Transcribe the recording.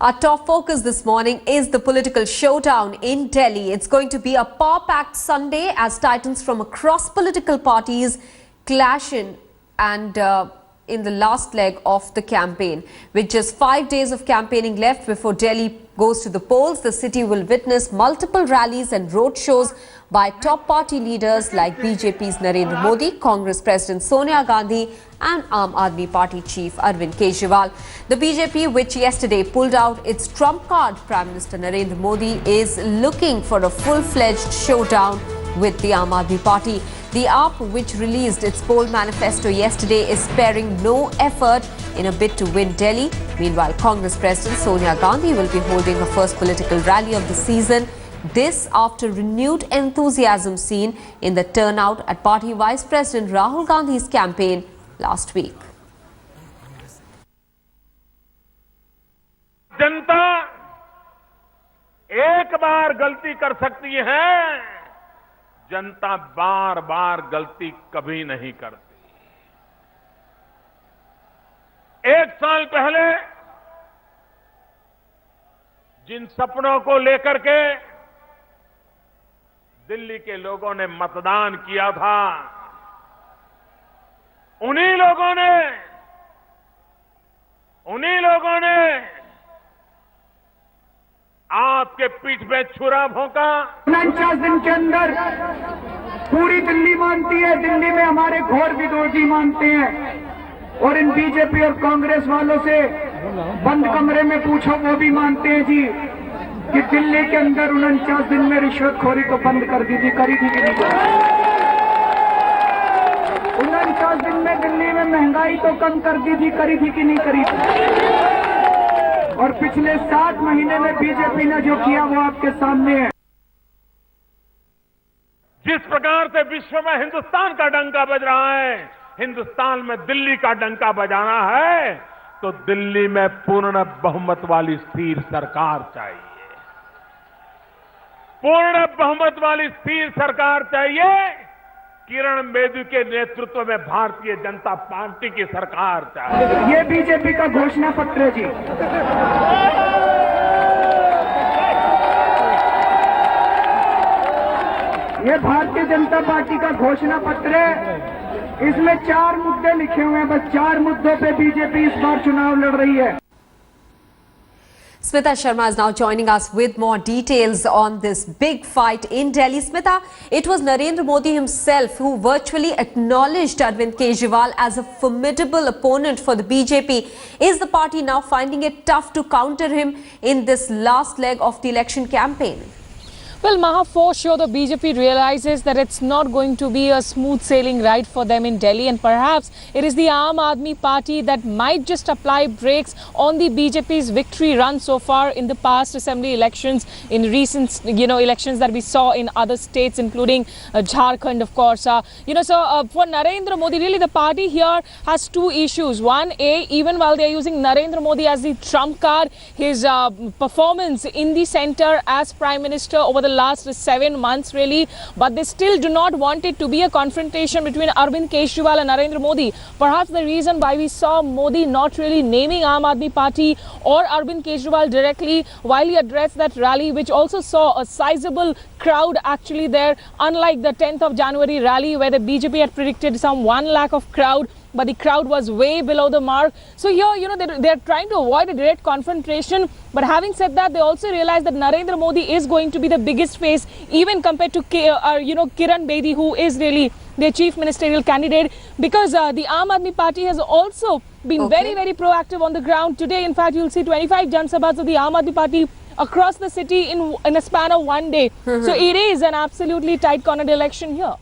Our top focus this morning is the political showdown in Delhi. It's going to be a power-packed Sunday as titans from across political parties clash in the last leg of the campaign. With just 5 days of campaigning left before Delhi goes to the polls, the city will witness multiple rallies and road shows by top party leaders like BJP's Narendra Modi, Congress President Sonia Gandhi and Aam Aadmi Party Chief Arvind Kejriwal. The BJP, which yesterday pulled out its trump card, Prime Minister Narendra Modi, is looking for a full-fledged showdown with the Aam Aadmi Party. The AAP, which released its poll manifesto yesterday, is sparing no effort in a bid to win Delhi. Meanwhile, Congress President Sonia Gandhi will be holding her first political rally of the season. This after renewed enthusiasm seen in the turnout at Party Vice President Rahul Gandhi's campaign last week. जनता एक बार गलती कर सकती है, जनता बार बार गलती कभी नहीं करती। 1 साल पहले जिन सपनों को लेकर के दिल्ली के लोगों ने मतदान किया था, उन्हीं लोगों ने आपके पीठ पे छुरा भोंका। 49 दिन के अंदर पूरी दिल्ली मानती है, दिल्ली में हमारे घोर विरोधी मानते हैं, और इन बीजेपी और कांग्रेस वालों से बंद कमरे में पूछो, वो भी मानते हैं जी कि दिल्ली के अंदर 49 दिन में रिश्वतखोरी को बंद कर दी थी, करी थी कि नहीं करी। 49 दिन में दिल्ली में महंगाई तो कम कर दी थी, करी थी कि नहीं करी थी। और पिछले 7 महीने में बीजेपी ने जो किया वो आपके सामने है। जिस प्रकार से विश्व में हिंदुस्तान का डंका बज रहा है, हिंदुस्तान में दिल्ली का डंका बजाना है तो दिल्ली में पूर्ण बहुमत वाली स्थिर सरकार चाहिए। पूर्ण बहुमत वाली स्थिर सरकार चाहिए। किरण बेदी के नेतृत्व में भारतीय जनता पार्टी की सरकार चाहिए। ये बीजेपी का घोषणा पत्र है जी। ये भारतीय जनता पार्टी का घोषणा पत्र है। इसमें 4 मुद्दे लिखे हुए हैं, बस 4 मुद्दों पे बीजेपी इस बार चुनाव लड़ रही है। Smita Sharma is now joining us with more details on this big fight in Delhi. Smita, it was Narendra Modi himself who virtually acknowledged Arvind Kejriwal as a formidable opponent for the BJP. Is the party now finding it tough to counter him in this last leg of the election campaign? Well, Maha, for sure the BJP realizes that it's not going to be a smooth sailing ride for them in Delhi, and perhaps it is the Aam Aadmi Party that might just apply brakes on the BJP's victory run so far in the past assembly elections, in recent elections that we saw in other states, including Jharkhand, of course. For Narendra Modi, really the party here has 2 issues. One, even while they are using Narendra Modi as the trump card, his performance in the centre as Prime Minister over the last 7 months really, but they still do not want it to be a confrontation between Arvind Kejriwal and Narendra Modi. Perhaps the reason why we saw Modi not really naming Aam Aadmi Party or Arvind Kejriwal directly while he addressed that rally, which also saw a sizable crowd actually there, unlike the 10th of January rally where the BJP had predicted some 1 lakh of crowd, but the crowd was way below the mark. So here, they're trying to avoid a direct confrontation. But having said that, they also realize that Narendra Modi is going to be the biggest face, even compared to Kiran Bedi, who is really their chief ministerial candidate, because the Aam Aadmi Party has also been very, very proactive on the ground. Today, in fact, you'll see 25 Jan Sabhas of the Aam Aadmi Party across the city in a span of 1 day. So it is an absolutely tight cornered election here.